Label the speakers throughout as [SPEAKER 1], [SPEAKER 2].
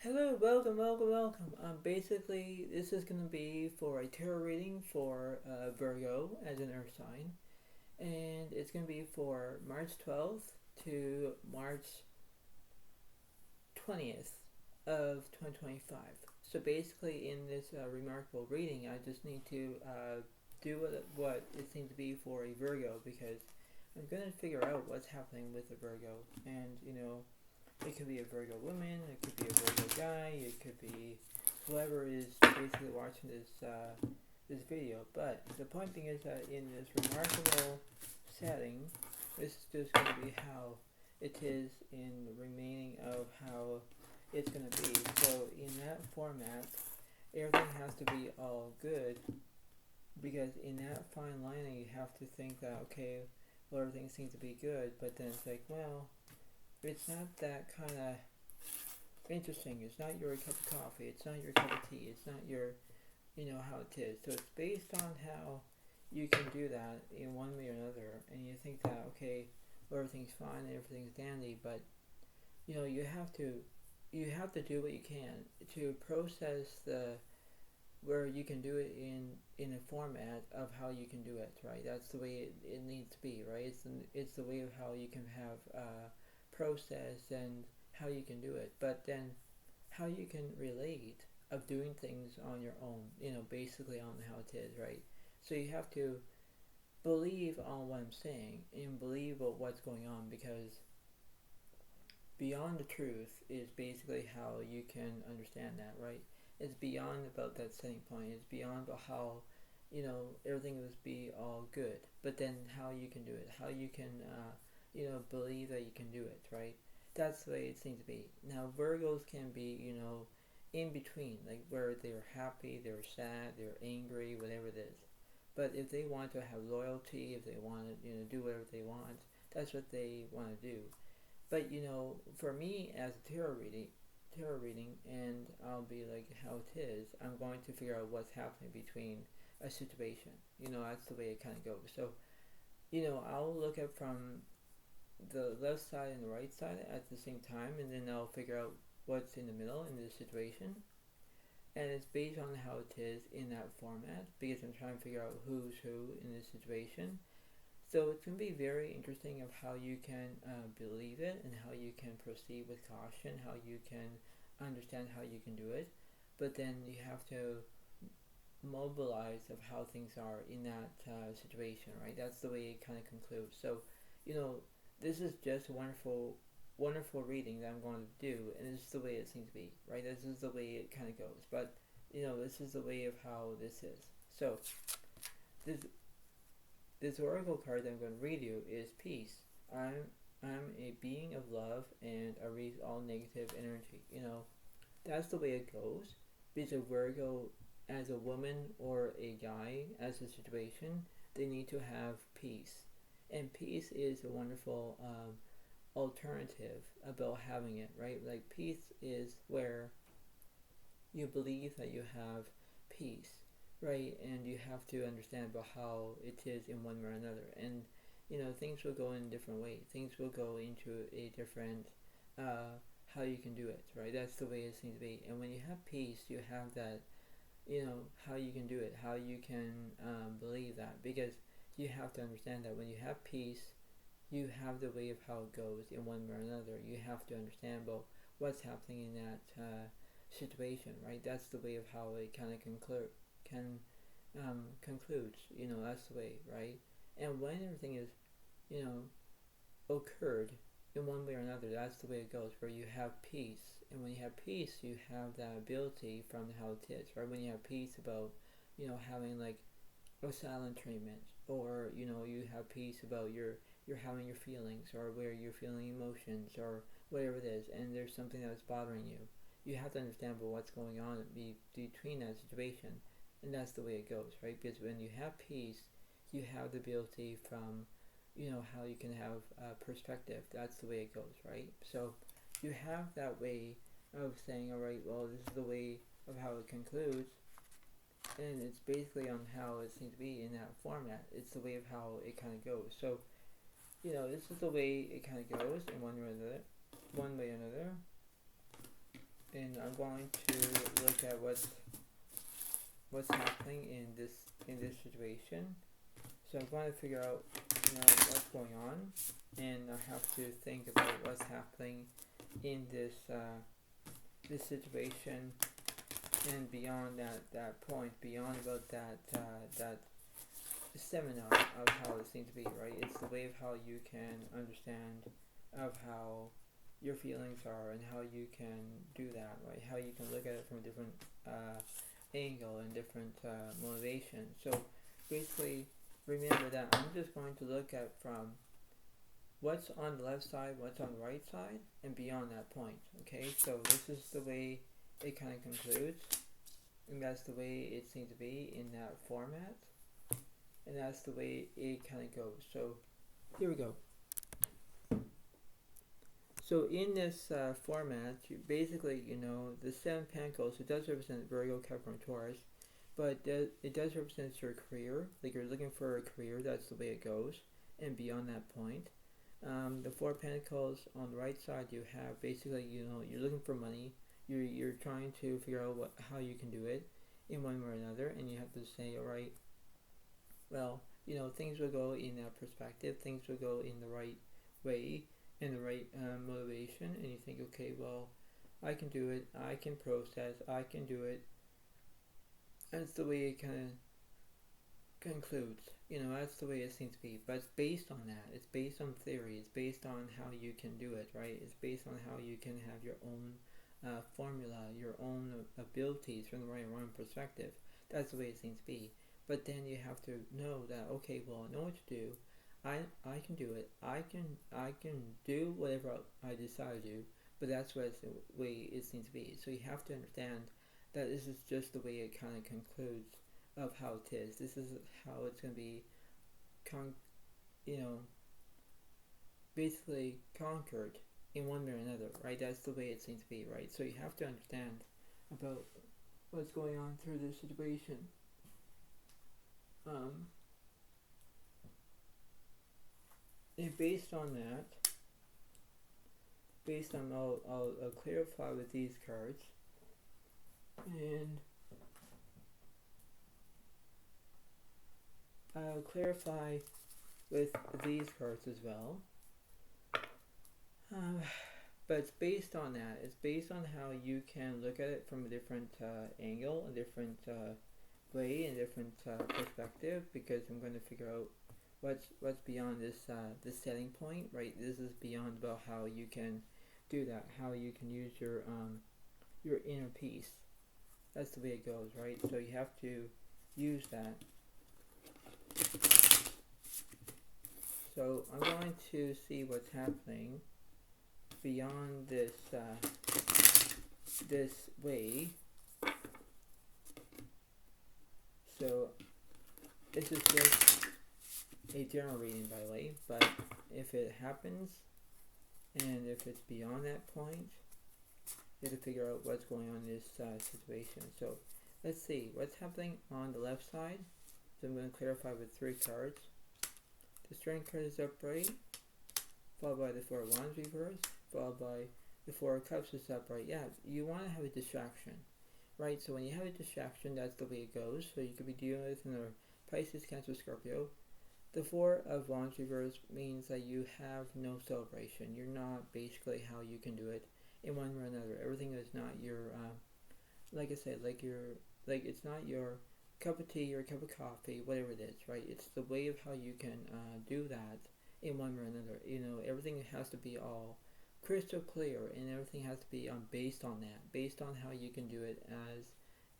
[SPEAKER 1] Hello, welcome. Basically, this is going to be for a tarot reading for Virgo as an earth sign, and it's going to be for March 12th to March 20th of 2025. So basically, in this remarkable reading, I just need to do what it seems to be for a Virgo because I'm going to figure out what's happening with a Virgo, and it could be a Virgo woman, it could be a Virgo guy, it could be whoever is basically watching this video. But the point being is that in this remarkable setting, this is just going to be how it is in the remaining of how it's going to be. So in that format, everything has to be all good because in that fine lining, you have to think that okay, well everything seems to be good, but then it's like well it's not that kind of interesting. It's not your cup of coffee. It's not your cup of tea. It's not your, how it is. So it's based on how you can do that in one way or another. And you think that, okay, well, everything's fine and everything's dandy, but, you have to do what you can to process where you can do it in a format of how you can do it, right? That's the way it needs to be, right? It's the way of how you can have process and how you can do it, but then how you can relate of doing things on your own, basically on how it is, right? So you have to believe on what I'm saying and believe what's going on because beyond the truth is basically how you can understand that, right? It's beyond about that setting point. It's beyond about how, everything will be all good. But then how you can do it, how you can, believe that you can do it, right? That's the way it seems to be. Now, Virgos can be, in between, like where they're happy, they're sad, they're angry, whatever it is. But if they want to have loyalty, if they want to, do whatever they want, that's what they want to do. But for me as a tarot reading, and I'll be like how it is. I'm going to figure out what's happening between a situation. That's the way it kind of goes. So I'll look at from the left side and the right side at the same time, and then I'll figure out what's in the middle in this situation. And it's based on how it is in that format because I'm trying to figure out who's who in this situation. So it's going to be very interesting of how you can believe it and how you can proceed with caution, how you can understand how you can do it. But then you have to mobilize of how things are in that situation, right? That's the way it kind of concludes. So, you know, this is just a wonderful reading that I'm going to do, and this is the way it seems to be, right? This is the way it kind of goes. But, this is the way of how this is. So, this this oracle card that I'm going to read you is peace. I'm a being of love and I release all negative energy. That's the way it goes. Because a Virgo, as a woman or a guy, as a situation, they need to have peace. And peace is a wonderful alternative about having it, right? Like peace is where you believe that you have peace, right? And you have to understand about how it is in one way or another. And things will go in a different way. Things will go into a different how you can do it, right? That's the way it seems to be. And when you have peace, you have that, how you can do it, how you can believe that, because you have to understand that when you have peace, you have the way of how it goes in one way or another. You have to understand about what's happening in that situation, right? That's the way of how it kind of concludes. That's the way, right? And when everything is, you know, occurred in one way or another, that's the way it goes. Where you have peace, and when you have peace, you have that ability from how it is, right? When you have peace about, having like a silent treatment, or you have peace about you're having your feelings, or where you're feeling emotions, or whatever it is, and there's something that's bothering you. You have to understand about what's going on between that situation, and that's the way it goes, right? Because when you have peace, you have the ability from, how you can have perspective. That's the way it goes, right? So you have that way of saying, all right, well, this is the way of how it concludes, and it's basically on how it seems to be in that format. It's the way of how it kind of goes. So, this is the way it kind of goes in one way or another. and I'm going to look at what's happening in this situation. So I'm going to figure out, what's going on, and I have to think about what's happening in this situation, and beyond that point, beyond about that seminar of how it seems to be, right? It's the way of how you can understand of how your feelings are and how you can do that, right? How you can look at it from a different angle and different motivation. So basically, remember that I'm just going to look at from what's on the left side, what's on the right side, and beyond that point. Okay, so this is the way it kind of concludes, and that's the way it seems to be in that format, and that's the way it kind of goes. So here we go. So in this format, you basically, the 7 Pentacles, it does represent Virgo, Capricorn, Taurus, but it does represent your career. Like, you're looking for a career, that's the way it goes, and beyond that point. The 4 Pentacles on the right side, you have basically, you're looking for money. You're trying to figure out how you can do it in one way or another, and you have to say, all right, well, things will go in that perspective. Things will go in the right way, in the right motivation, and you think, okay, well, I can do it. I can process. I can do it. That's the way it kind of concludes. That's the way it seems to be. But it's based on that. It's based on theory. It's based on how you can do it, right? It's based on how you can have your own formula, your own abilities from the right and wrong perspective. That's the way it seems to be. But then you have to know that, okay, well, I know what to do. I can do it. I can do whatever I decide to do. But that's what the way it seems to be. So you have to understand that this is just the way it kind of concludes of how it is. This is how it's going to be, basically conquered in one way or another, right? That's the way it seems to be, right? So you have to understand about what's going on through this situation. And based on that, I'll clarify with these cards, and I'll clarify with these cards as well. But it's based on that. It's based on how you can look at it from a different angle, a different way, a different perspective, because I'm going to figure out what's beyond this setting point, right? This is beyond about how you can do that, how you can use your inner peace. That's the way it goes, right? So you have to use that. So I'm going to see what's happening beyond this way. So this is just a general reading, by the way, but if it happens and if it's beyond that point, you have to figure out what's going on in this situation. So let's see what's happening on the left side. So I'm going to clarify with 3 cards. The Strength card is upright, followed by the 4 of Wands reversed, followed by the 4 of Cups is upright. Yeah, you want to have a distraction, right? So when you have a distraction, that's the way it goes. So you could be dealing with another Pisces, Cancer, Scorpio. The 4 of Wands reversed means that you have no celebration. You're not basically how you can do it in one way or another. Everything is not your, like I said, it's not your cup of tea or a cup of coffee, whatever it is, right? It's the way of how you can do that in one way or another. Everything has to be all crystal clear, and everything has to be based on that, based on how you can do it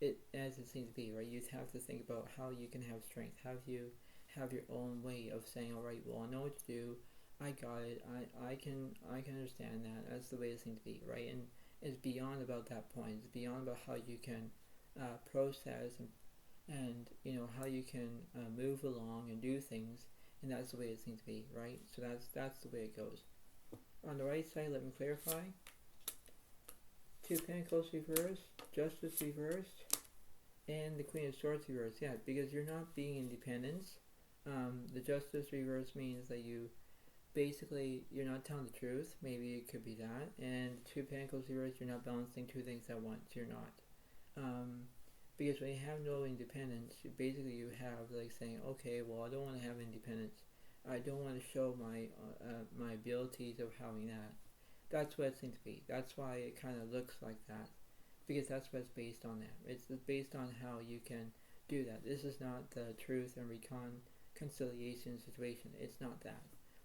[SPEAKER 1] as it seems to be, right? You have to think about how you can have strength, how you have your own way of saying, all right, well, I know what to do, I got it, I can understand that. That's the way it seems to be, right? And it's beyond about that point. It's beyond about how you can process and how you can move along and do things, and that's the way it seems to be, right? So that's the way it goes. On the right side, let me clarify. 2 Pentacles reversed, Justice reversed, and the Queen of Swords reversed. Yeah, because you're not being independent. The Justice reverse means that you basically you're not telling the truth. Maybe it could be that. And Two Pentacles reverse, you're not balancing two things at once. You're not. Because when you have no independence, basically you have like saying, okay, well, I don't want to have independence. I don't want to show my abilities of having that. That's what it seems to be. That's why it kind of looks like that, because that's what's based on that. It's based on how you can do that. This is not the truth and reconciliation situation. It's not that.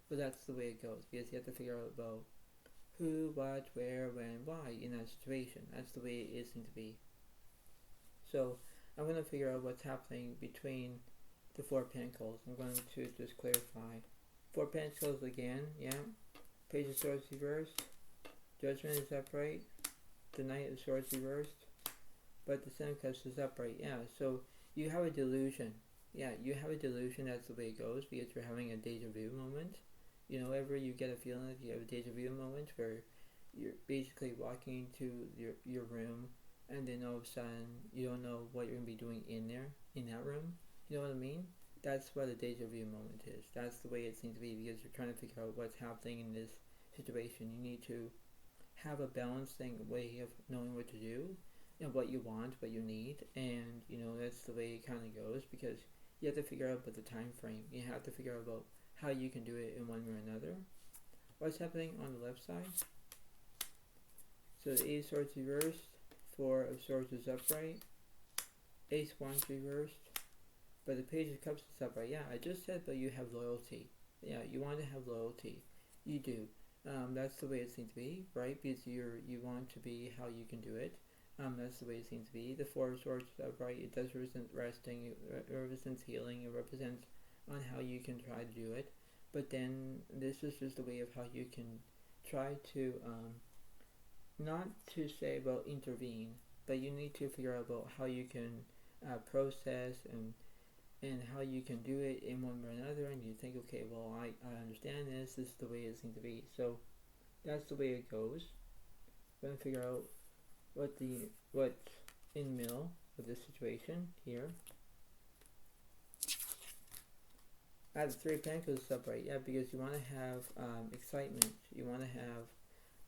[SPEAKER 1] But that's the way it goes, because you have to figure out about who, what, where, when, why in that situation. That's the way it seems to be. So I'm going to figure out what's happening between the Four Pentacles. I'm going to just clarify. Four Pentacles again, yeah. Page of Swords reversed. Judgment is upright. The Knight of Swords reversed. But the Seven of Cups is upright, yeah. So you have a delusion. Yeah, you have a delusion, that's the way it goes, because you're having a deja vu moment. You know, ever you get a feeling like you have a deja vu moment where you're basically walking into your room, and then all of a sudden you don't know what you're going to be doing in that room. You know what I mean? That's what a deja vu moment is. That's the way it seems to be, because you're trying to figure out what's happening in this situation. You need to have a balancing way of knowing what to do, and what you want, what you need, and you know, that's the way it kind of goes, because you have to figure out about the time frame. You have to figure out about how you can do it in one way or another. What's happening on the left side? So the Eight of Swords reversed. Four of Swords is upright. Ace of Wands reversed. But the Page of Cups is upright. Yeah, I just said, but you have loyalty. Yeah, you want to have loyalty. You do. That's the way it seems to be, right? Because you want to be how you can do it. That's the way it seems to be. The Four of Swords is upright. It does represent resting. It represents healing. It represents on how you can try to do it. But then this is just a way of how you can try to, not to say about intervene, but you need to figure out about how you can process and how you can do it in one way or another, and you think, okay, well, I understand this is the way it seems to be. So that's the way it goes. I'm going to figure out what's in the middle of this situation here. I have the Three of Pentacles upright, yeah, because you want to have excitement. You want to have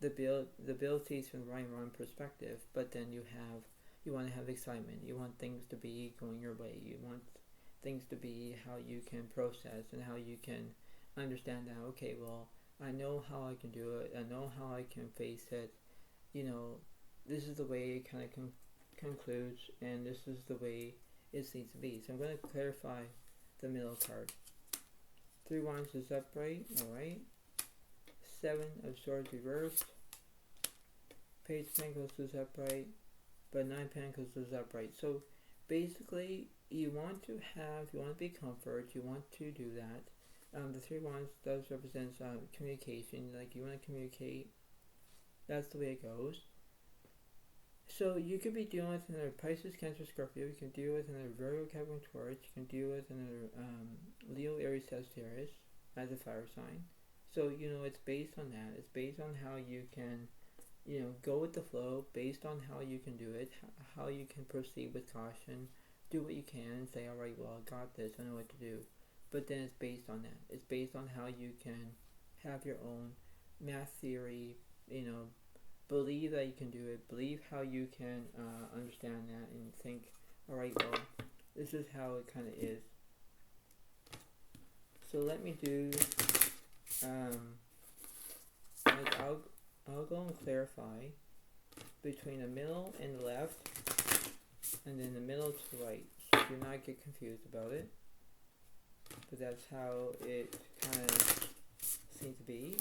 [SPEAKER 1] the abilities from the right and wrong perspective, but then you want to have excitement. You want things to be going your way. You want things to be how you can process and how you can understand that, okay, well, I know how I can do it. I know how I can face it. You know, this is the way it kind of concludes, and this is the way it seems to be. So I'm going to clarify the middle card. Three Wands is upright, alright. Seven of Swords reversed. Page of Pentacles is upright, but Nine of Pentacles is upright. So basically, you want to be comfort, you want to do that. The Three Wands does represent communication, like you want to communicate. That's the way it goes. So you could be dealing with another Pisces, Cancer, Scorpio. You can deal with another Virgo, Capricorn, Taurus. You can deal with another Leo, Aries, Sagittarius as a fire sign. So, you know, it's based on that. It's based on how you can, you know, go with the flow, based on how you can do it, how you can proceed with caution, do what you can, and say, all right, well, I got this, I know what to do. But then it's based on that. It's based on how you can have your own math theory, you know, believe that you can do it, believe how you can understand that, and think, all right, well, this is how it kind of is. So let me do, like I'll go and clarify between the middle and the left, and then the middle to the right, so do not get confused about it. But that's how it kind of seems to be.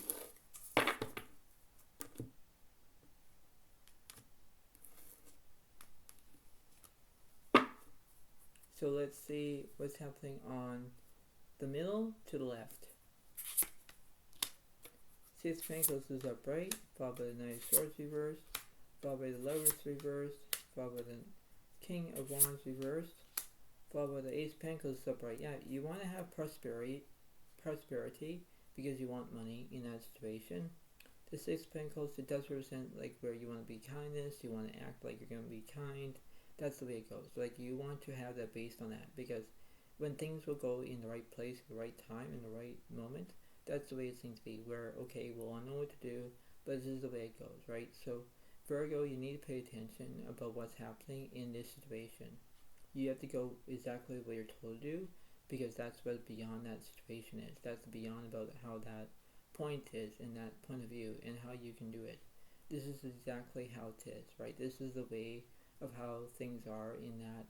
[SPEAKER 1] So let's see what's happening on the middle to the left. Six of Pentacles is upright, followed by the Knight of Swords reversed, followed by the Lovers reversed, followed by the King of Wands reversed, followed by the Ace of Pentacles upright. Yeah, you want to have prosperity because you want money in that situation. The Six of Pentacles, it does represent like where you want to be kindness, you want to act like you're going to be kind. That's the way it goes. Like you want to have that based on that, because when things will go in the right place, the right time, in the right moment, That's the way it seems to be, where, okay, well, I know what to do, but this is the way it goes, right? So, Virgo, you need to pay attention about what's happening in this situation. You have to go exactly what you're told to do, because that's what beyond that situation is. That's beyond about how that point is and that point of view and how you can do it. This is exactly how it is, right? This is the way of how things are in that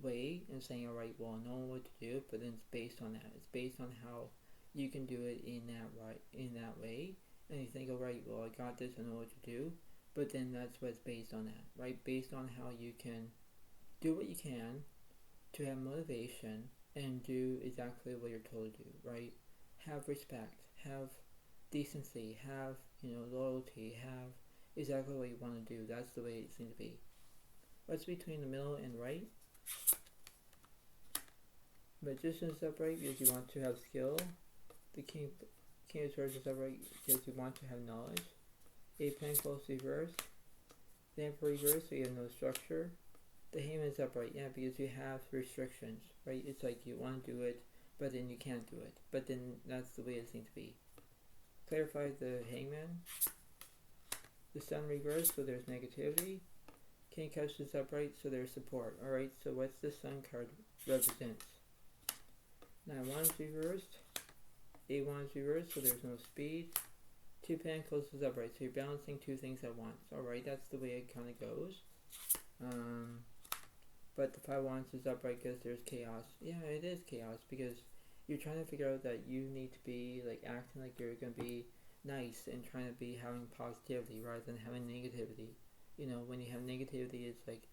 [SPEAKER 1] way, and saying, all right, well, I know what to do, but then it's based on that. It's based on how you can do it in that way, and you think, all right, well, I got this, I know what to do, but then that's what's based on that, right? Based on how you can do what you can to have motivation and do exactly what you're told to do, right? Have respect, have decency, have, loyalty, have exactly what you want to do. That's the way it seems to be. What's between the middle and right? Magician is upright because you want to have skill. The King of Swords is upright because you want to have knowledge. Eight of Pentacles reversed. The Emperor reversed, so you have no structure. The Hangman is upright, yeah, because you have restrictions, right? It's like you want to do it, but then you can't do it. But then that's the way it seems to be. Clarify the Hangman. The Sun reversed, so there's negativity. King of Cups is upright, so there's support. Alright, so what's the Sun card represents? 9 of Wands reversed. 8 of Wands reversed, so there's no speed. 2 of Pentacles is upright, so you're balancing two things at once. Alright, that's the way it kind of goes. But the 5 of Wands is upright because there's chaos. Yeah, it is chaos because you're trying to figure out that you need to be like acting like you're going to be nice and trying to be having positivity rather than having negativity. When you have negativity, it's like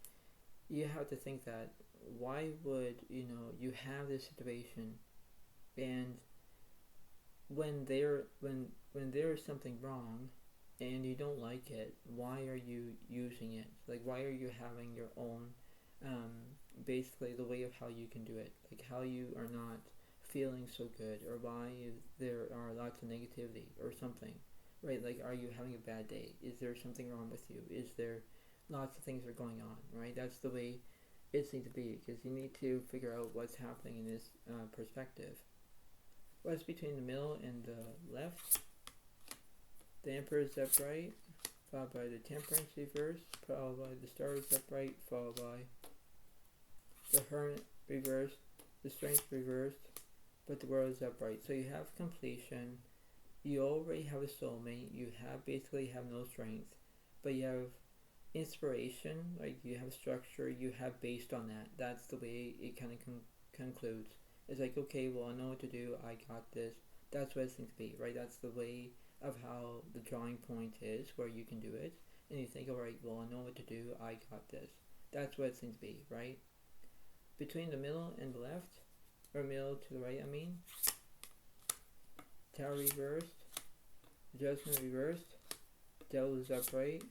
[SPEAKER 1] you have to think that why would you have this situation, and when there is something wrong and you don't like it, why are you using it? Like, why are you having your own basically the way of how you can do it, like how you are not feeling so good, or why there are lots of negativity or something, right? Like, are you having a bad day? Is there something wrong with you? Is there lots of things are going on, right? That's the way it seems to be, because you need to figure out what's happening in this perspective. What's between the middle and the left? The Emperor is upright, followed by the Temperance reverse, followed by the Star is upright, followed by the Hermit reversed, the Strength reversed, but the World is upright. So you have completion, you already have a soulmate, you basically have no strength, but you have inspiration, like you have structure, you have based on that. That's the way it kind of concludes. It's like, okay, well, I know what to do, I got this. That's what it seems to be, right? That's the way of how the drawing point is, where you can do it, and you think, alright, well, I know what to do, I got this. That's what it seems to be, right? Between the middle and the left, or middle to the right, Tower reversed, Judgment reversed, Devil is upright,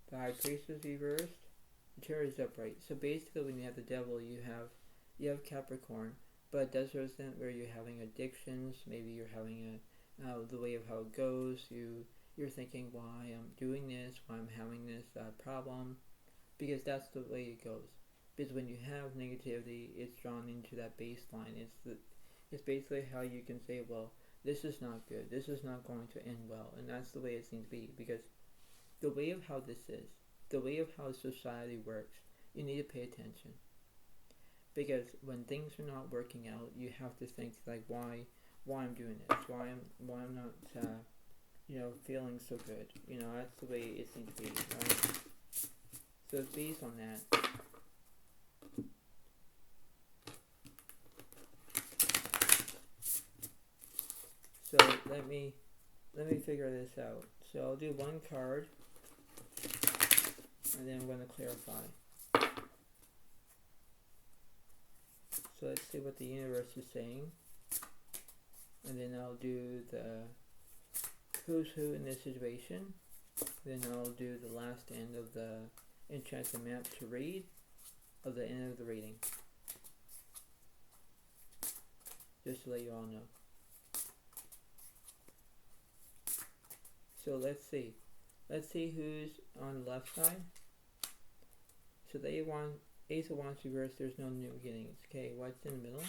[SPEAKER 1] the High Priest is reversed, the Chariot is upright. So basically, when you have the Devil, you have Capricorn, but it does represent where you're having addictions. Maybe you're having the way of how it goes. You're thinking, why I'm doing this, why I'm having this problem, because that's the way it goes. Because when you have negativity, it's drawn into that baseline. It's basically how you can say, well, this is not good, this is not going to end well, and that's the way it seems to be. Because the way of how this is, the way of how society works, you need to pay attention. Because when things are not working out, you have to think, like, why I'm doing this, why I'm not feeling so good. That's the way it seems to be, right? So it's based on that. So let me figure this out. So I'll do one card, and then I'm going to clarify. So let's see what the universe is saying, and then I'll do the who's who in this situation. Then I'll do the last end of the Enchanted Mapp to read, of the end of the reading, just to let you all know. So let's see who's on the left side. So they want Ace of Wands reversed, there's no new beginnings. Okay, what's in the middle?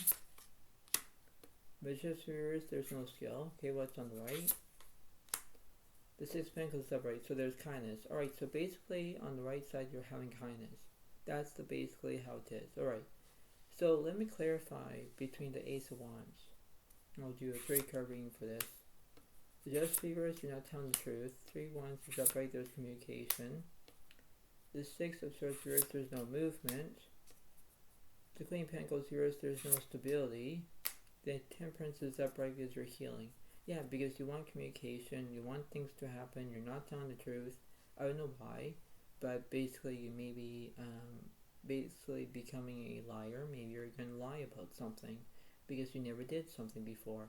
[SPEAKER 1] But just reverse, there's no skill. Okay, what's on the right? The Six of Pentacles is upright, so there's kindness. Alright, so basically on the right side you're having kindness. That's basically how it is. Alright, so let me clarify between the Ace of Wands. I'll do a 3-card reading for this. Just reverse, you're not telling the truth. 3 Wands is upright, there's communication. The 6 of Swords reverse, there's no movement. The Queen of Pentacles reverse, there's no stability. The Temperance is upright because you're healing. Yeah, because you want communication, you want things to happen, you're not telling the truth. I don't know why, but basically you may be basically becoming a liar. Maybe you're going to lie about something because you never did something before.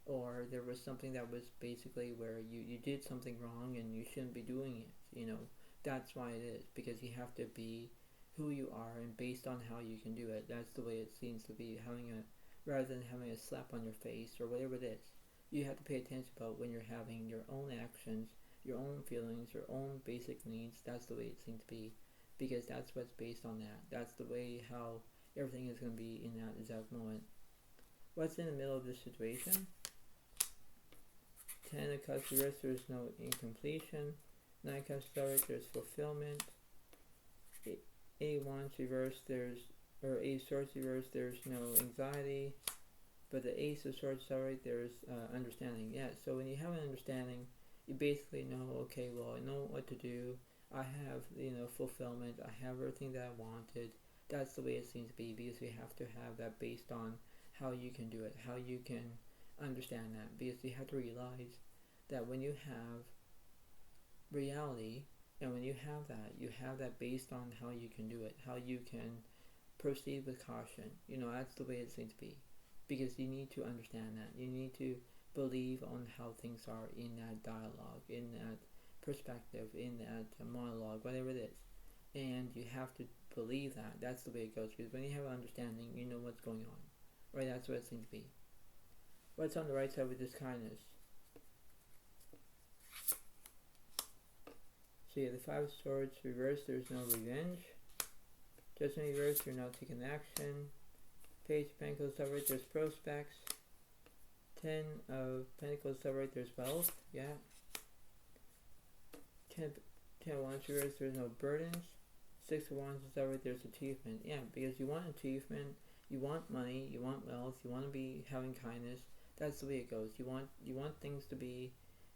[SPEAKER 1] Or there was something that was basically where you did something wrong and you shouldn't be doing it, you know. That's why it is, because you have to be who you are and based on how you can do it. That's the way it seems to be, rather than having a slap on your face or whatever it is. You have to pay attention about when you're having your own actions, your own feelings, your own basic needs. That's the way it seems to be, because that's what's based on that. That's the way how everything is going to be in that exact moment. What's in the middle of this situation? 10 of Cups reverse, there's no incompletion. 9 of Cups upright, there's fulfillment. 8 of Wands reverse, or 8 of Swords reverse, there's no anxiety. But the Ace of Swords upright, there's understanding. Yeah, so when you have an understanding, you basically know, okay, well, I know what to do. I have, fulfillment. I have everything that I wanted. That's the way it seems to be, because we have to have that based on how you can do it, how you can understand that. Because you have to realize that when you have reality, and when you have that based on how you can do it, how you can proceed with caution. That's the way it seems to be. Because you need to understand that. You need to believe on how things are in that dialogue, in that perspective, in that monologue, whatever it is. And you have to believe that. That's the way it goes. Because when you have an understanding, you know what's going on. Right? That's what it seems to be. What's on the right side with this kindness? So yeah, the 5 of Swords reverse, there's no revenge. Judgment reverse, you're not taking action. Page of Pentacles upright, there's prospects. 10 of Pentacles upright, there's wealth. Yeah. 10 of Wands reverse, there's no burdens. 6 of Wands is upright, there's achievement. Yeah, because you want achievement, you want money, you want wealth, you want to be having kindness. That's the way it goes. You want things to be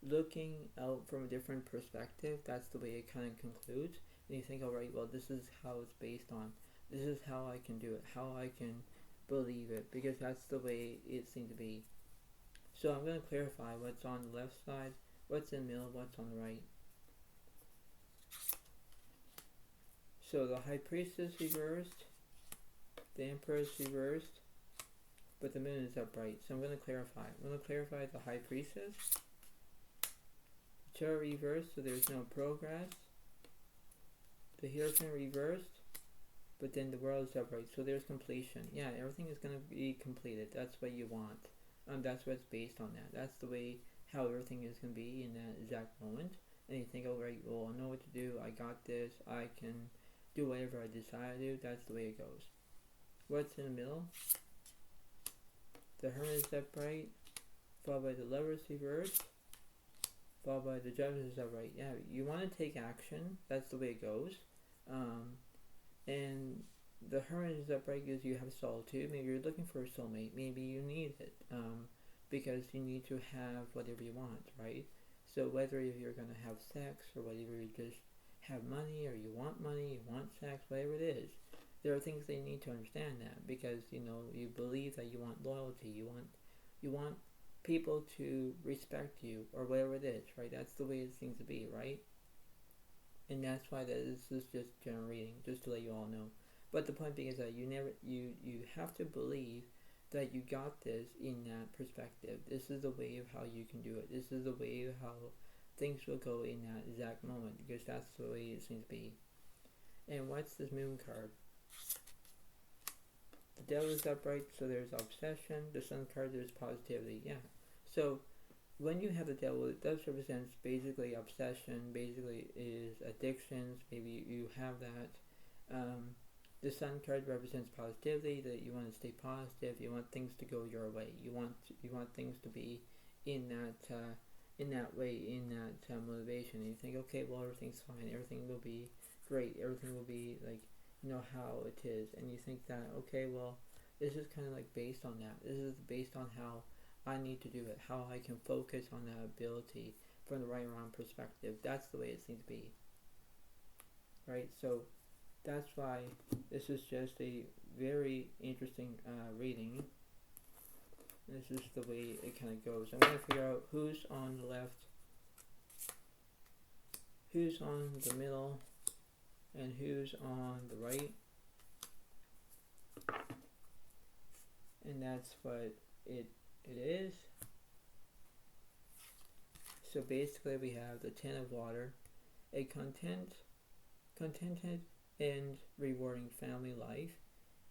[SPEAKER 1] looking out from a different perspective. That's the way it kind of concludes. And you think, alright, well, this is how it's based on. This is how I can do it, how I can believe it, because that's the way it seems to be. So I'm going to clarify what's on the left side, what's in the middle, what's on the right. So the High Priestess reversed, the Empress reversed, but the Moon is upright. So I'm going to clarify. I'm going to clarify the High Priestess. The Chariot reversed, so there's no progress. The Hierophant reversed, but then the World is upright, so there's completion. Yeah, everything is going to be completed. That's what you want. That's what's based on that. That's the way how everything is going to be in that exact moment. And you think, oh, right, well, I know what to do. I got this. I can do whatever I decide to do. That's the way it goes. What's in the middle? The Hermit is upright, followed by the Lovers reversed, followed by the Judgment is upright. Yeah, you want to take action. That's the way it goes. And the Hermit is upright because you have solitude. Maybe you're looking for a soulmate. Maybe you need it because you need to have whatever you want, right? So whether you're going to have sex or whether you just have money or you want sex, whatever it is, there are things that you need to understand that, because you believe that you want loyalty, you want people to respect you or whatever it is, right? That's the way it seems to be, right? And that's why this is just general reading, just to let you all know. But the point being is that you have to believe that you got this in that perspective. This is the way of how you can do it. This is the way of how things will go in that exact moment, because that's the way it seems to be. And what's this Moon card? The Devil is upright, so there's obsession. The Sun card, there's positivity. Yeah. So when you have the Devil, it does represent basically obsession, basically is addictions. Maybe you have that. The Sun card represents positivity, that you want to stay positive, you want things to go your way, you want things to be in that way, in that motivation. And you think, okay, well, everything's fine, everything will be great, everything will be like, how it is. And you think that, okay, well, this is kind of like based on that. This is based on how I need to do it, how I can focus on that ability from the right or wrong perspective. That's the way it seems to be, right? So that's why this is just a very interesting reading. This is the way it kind of goes. I'm going to figure out who's on the left, who's on the middle, and who's on the right. And that's what it is. So basically we have the Ten of Water, a contented and rewarding family life.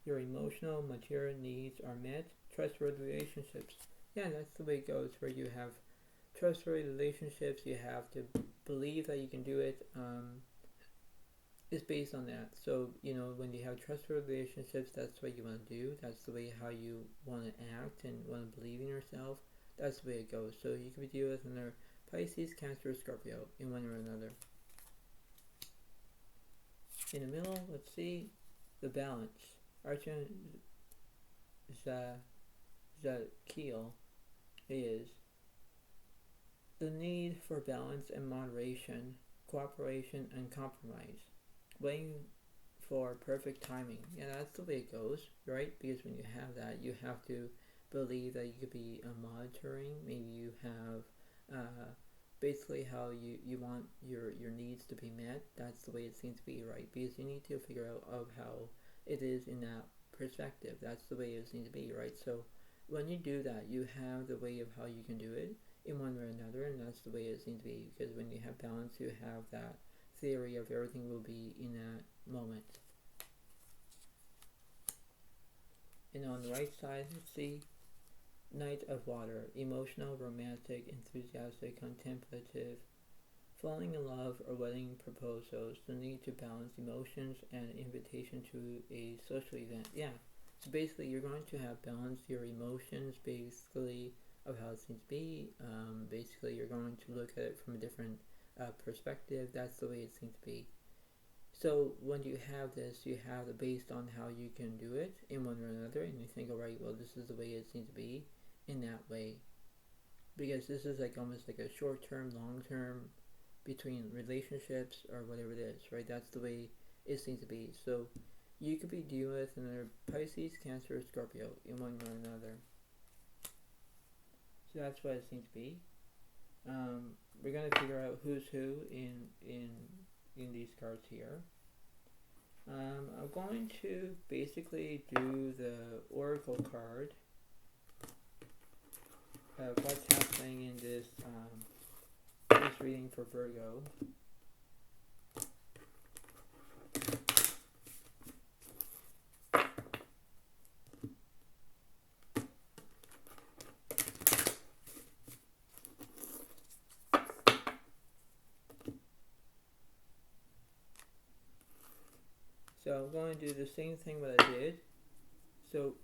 [SPEAKER 1] Your emotional, material needs are met. Trustworthy relationships. Yeah, that's the way it goes, where you have trustworthy relationships. You have to believe that you can do it. It's based on that. So, when you have trustworthy relationships, that's what you want to do. That's the way how you want to act and want to believe in yourself. That's the way it goes. So you could be dealing with another Pisces, Cancer, Scorpio in one or another. In the middle, let's see, the balance. Archon Zadkiel is the need for balance and moderation, cooperation and compromise, waiting for perfect timing. Yeah, that's the way it goes, right? Because when you have that, you have to believe that you could be monitoring. Maybe you have basically how you want your needs to be met. That's the way it seems to be, right? Because you need to figure out of how it is in that perspective. That's the way it seems to be, right? So when you do that, you have the way of how you can do it in one way or another, and that's the way it seems to be. Because when you have balance, you have that theory of everything will be in that moment. And on the right side, let's see, Knight of Water, emotional, romantic, enthusiastic, contemplative, falling in love or wedding proposals, the need to balance emotions and invitation to a social event. Yeah, so basically you're going to have balanced your emotions, basically, of how it seems to be. Basically you're going to look at it from a different perspective. That's the way it seems to be. So when you have this, you have it based on how you can do it in one or another, and you think, all right, well, this is the way it seems to be in that way. Because this is like almost like a short-term, long-term between relationships or whatever it is, right? That's the way it seems to be. So you could be dealing with another Pisces, Cancer, Scorpio in one or another. So that's what it seems to be. We're going to figure out who's who in these cards here. I'm going to basically do the Oracle card of what's happening in this reading for Virgo. So I'm going to do the same thing what I did. So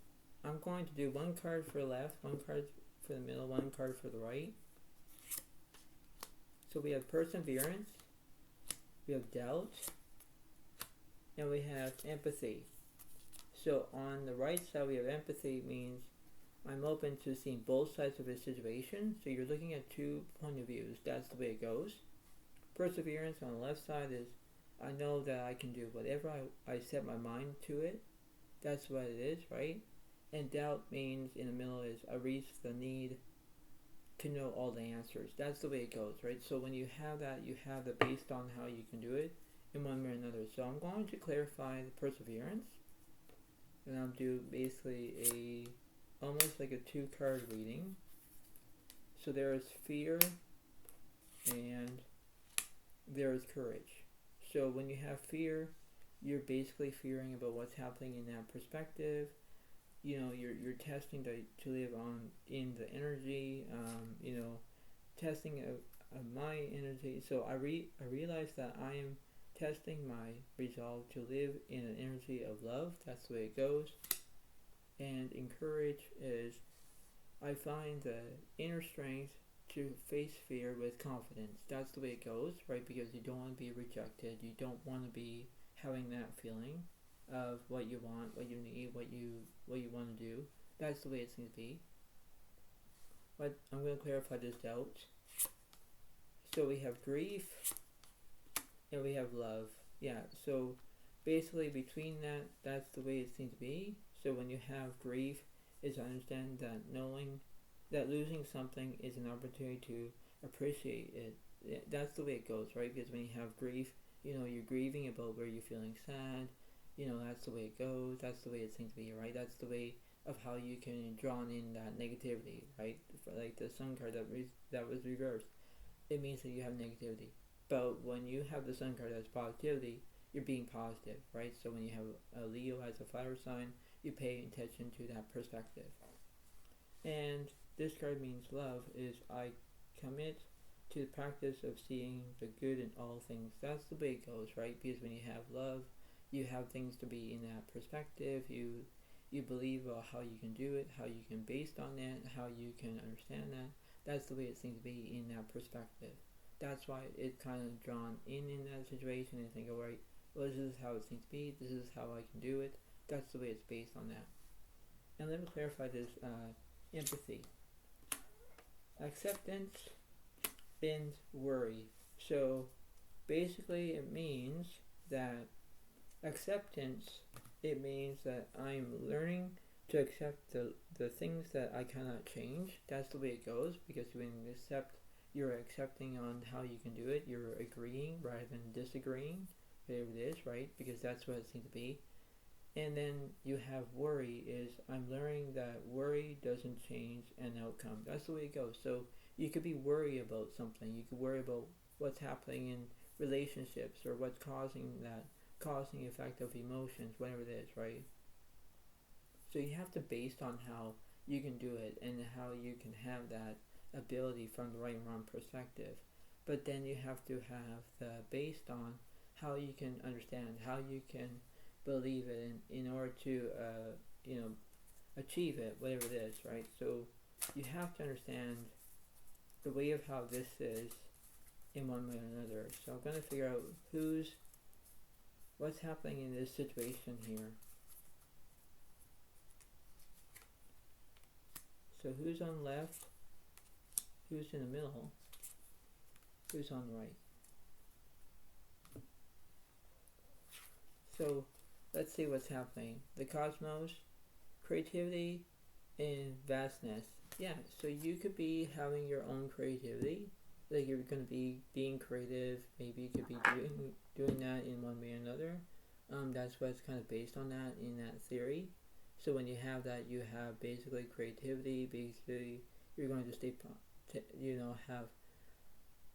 [SPEAKER 1] I'm going to do one card for the left, one card for the middle, one card for the right. So we have perseverance, we have doubt, and we have empathy. So on the right side we have empathy, means I'm open to seeing both sides of a situation. So you're looking at two point of views. That's the way it goes. Perseverance on the left side is I know that I can do whatever I set my mind to it. That's what it is, right? And doubt means in the middle is I reach the need to know all the answers. That's the way it goes, right? So when you have that, you have it based on how you can do it in one way or another. So I'm going to clarify the perseverance, and I'll do basically almost like a 2-card reading. So there is fear and there is courage. So when you have fear, you're basically fearing about what's happening in that perspective. You're testing to live on in the energy. Testing of my energy. So I realize that I am testing my resolve to live in an energy of love. That's the way it goes. And encourage is I find the inner strength to face fear with confidence. That's the way it goes, right? Because you don't want to be rejected. You don't want to be having that feeling of what you want, what you need, what you want to do. That's the way it seems to be. But I'm going to clarify this doubt. So we have grief and we have love. Yeah, so basically between that, that's the way it seems to be. So when you have grief, is understand that knowing that losing something is an opportunity to appreciate it. That's the way it goes, right? Because when you have grief, you're grieving about where you're feeling sad. That's the way it goes. That's the way it seems to be, right? That's the way of how you can draw in that negativity, right? Like the sun card that was reversed, it means that you have negativity. But when you have the sun card as positivity, you're being positive, right? So when you have a Leo as a fire sign, you pay attention to that perspective. And this card means love is I commit to the practice of seeing the good in all things. That's the way it goes, right? Because when you have love, you have things to be in that perspective. You believe how you can do it, how you can based on that, how you can understand that. That's the way it seems to be in that perspective. That's why it's kind of drawn in that situation and think, alright, well, this is how it seems to be. This is how I can do it. That's the way it's based on that. And let me clarify this empathy. Acceptance and worry. So basically it means that acceptance, it means that I'm learning to accept the things that I cannot change. That's the way it goes, because when you accept, you're accepting on how you can do it. You're agreeing rather than disagreeing, whatever it is, right? Because that's what it seems to be. And then you have worry is I'm learning that worry doesn't change an outcome. That's the way it goes. So you could be worried about something. You could worry about what's happening in relationships or what's causing that causing effect of emotions, whatever it is, right? So you have to based on how you can do it and how you can have that ability from the right and wrong perspective. But then you have to have the based on how you can understand, how you can believe it in order to achieve it, whatever it is, right? So you have to understand the way of how this is in one way or another. So I'm going to figure out what's happening in this situation here. So who's on the left, who's in the middle, who's on the right. So let's see what's happening. The cosmos, creativity, and vastness. Yeah, so you could be having your own creativity. Like you're going to be being creative. Maybe you could be doing that in one way or another. That's what's kind of based on that in that theory. So when you have that, you have basically creativity. Basically, you're going to stay, have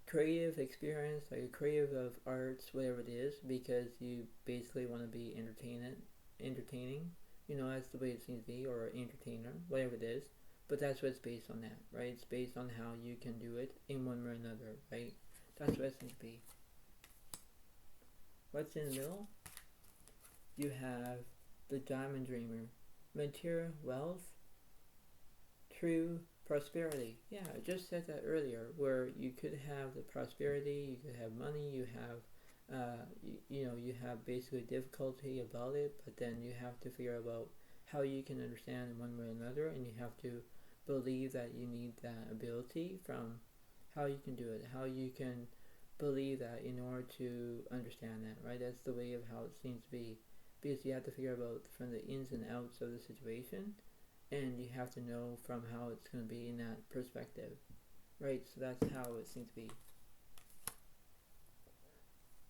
[SPEAKER 1] creative experience, like a creative of arts, whatever it is, because you basically want to be entertaining. That's the way it seems to be, or entertainer, whatever it is. But that's what's based on that, right? It's based on how you can do it in one way or another, right? That's what it seems to be. What's in the middle? You have the Diamond Dreamer. Material wealth, true prosperity. Yeah, I just said that earlier, where you could have the prosperity, you could have money, you have, you have basically difficulty about it, but then you have to figure out how you can understand in one way or another, and you have to believe that you need that ability from how you can do it, how you can believe that in order to understand that, right? That's the way of how it seems to be, because you have to figure out from the ins and outs of the situation, and you have to know from how it's going to be in that perspective, right? So that's how it seems to be.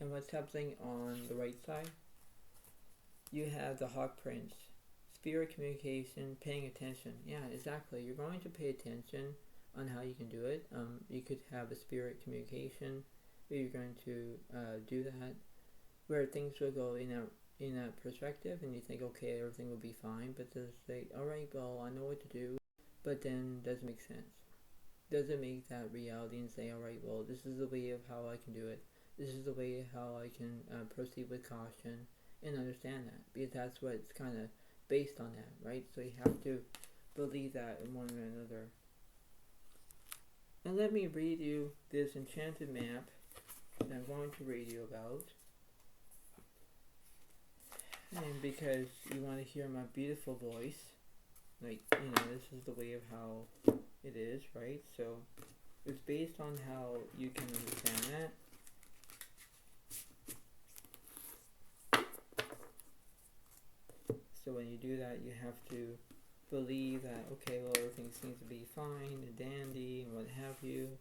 [SPEAKER 1] And what's happening on the right side? You have the Hawk Prince. Spirit communication, paying attention. Yeah, exactly. You're going to pay attention on how you can do it. You could have a spirit communication where you're going to do that, where things will go in that perspective, and you think, okay, everything will be fine, but just say, alright, well, I know what to do, but then doesn't make sense. Doesn't make that reality and say, alright, well, this is the way of how I can do it. this is the way how I can proceed with caution and understand that, because that's what it's kind of based on that, right? So you have to believe that in one way or another. And let me read you this enchanted map that I'm going to read you about. And because you want to hear my beautiful voice, like, this is the way of how it is, right? So it's based on how you can understand that. So when you do that, you have to believe that, okay, well, everything seems to be fine and dandy and what have you.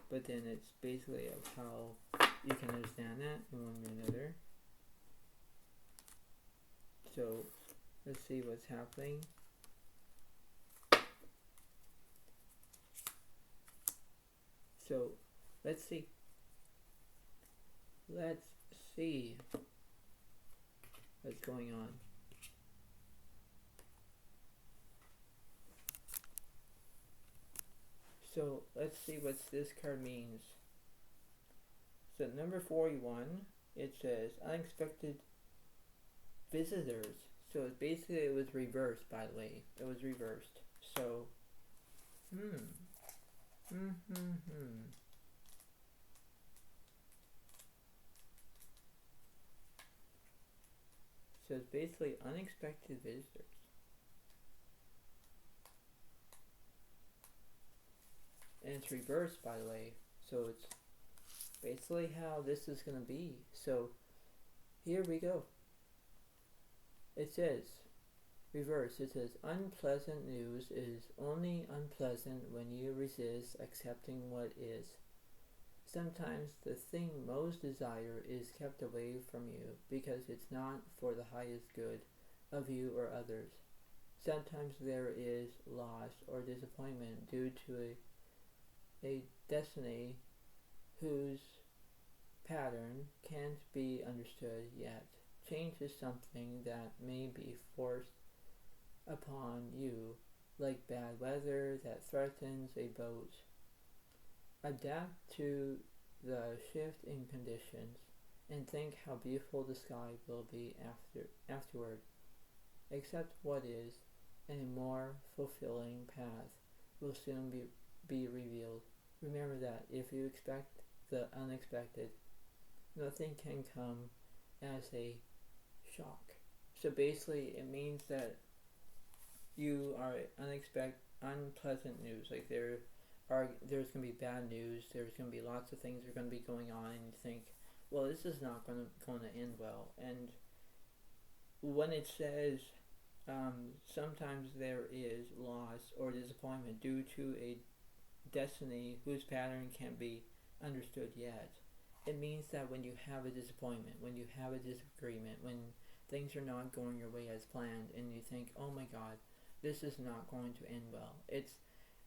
[SPEAKER 1] But then it's basically of how you can understand that in one way or another. So let's see what's happening. So let's see what's going on. So let's see what this card means. So number 41, it says unexpected visitors. So basically it was reversed, by the way. It was reversed. So, So it's basically unexpected visitors. And it's reversed, by the way. So it's basically how this is going to be. So here we go. It says, reverse, it says, unpleasant news is only unpleasant when you resist accepting what is. Sometimes the thing most desire is kept away from you because it's not for the highest good of you or others. Sometimes there is loss or disappointment due to a destiny whose pattern can't be understood yet. Change is something that may be forced upon you, like bad weather that threatens a boat. Adapt to the shift in conditions and think how beautiful the sky will be afterward. Accept what is, and a more fulfilling path will soon be revealed. Remember that if you expect the unexpected, nothing can come as a shock. So basically it means that you are unpleasant news. Like there's going to be bad news, there's going to be lots of things that are going to be going on, and you think, well, this is not going to end well. And when it says sometimes there is loss or disappointment due to a destiny whose pattern can't be understood yet, it means that when you have a disappointment, when you have a disagreement, when things are not going your way as planned, and you think, oh my god, this is not going to end well, it's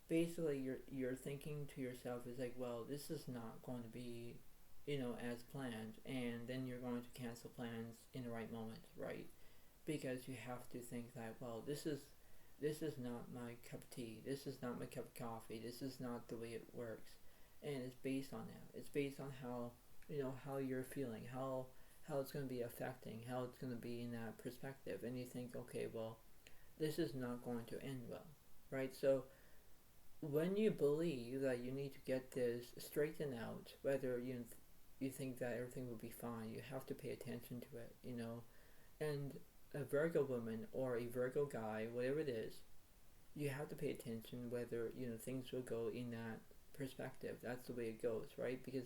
[SPEAKER 1] basically you're thinking to yourself, is like, well, this is not going to be as planned, and then you're going to cancel plans in the right moment, right? Because you have to think that, well, this is not my cup of tea, this is not my cup of coffee, this is not the way it works. And it's based on that. It's based on how how you're feeling, how it's going to be affecting, how it's going to be in that perspective. And you think, okay, well, this is not going to end well, right? So when you believe that you need to get this straightened out, whether you think that everything will be fine, you have to pay attention to it, And a Virgo woman or a Virgo guy, whatever it is, you have to pay attention whether things will go in that perspective. That's the way it goes, right? Because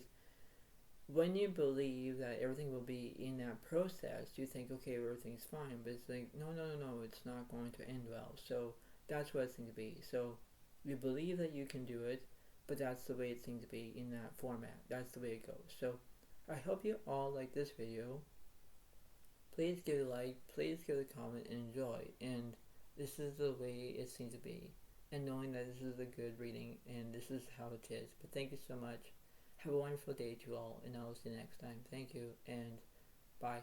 [SPEAKER 1] when you believe that everything will be in that process, you think, okay, everything's fine, but it's like, no, it's not going to end well. So that's what it seems to be. So you believe that you can do it, but that's the way it seems to be in that format. That's the way it goes. So I hope you all like this video. Please give it a like, please give it a comment, and enjoy. And this is the way it seems to be. And knowing that this is a good reading, and this is how it is. But thank you so much. Have a wonderful day to all, and I'll see you next time. Thank you, and bye.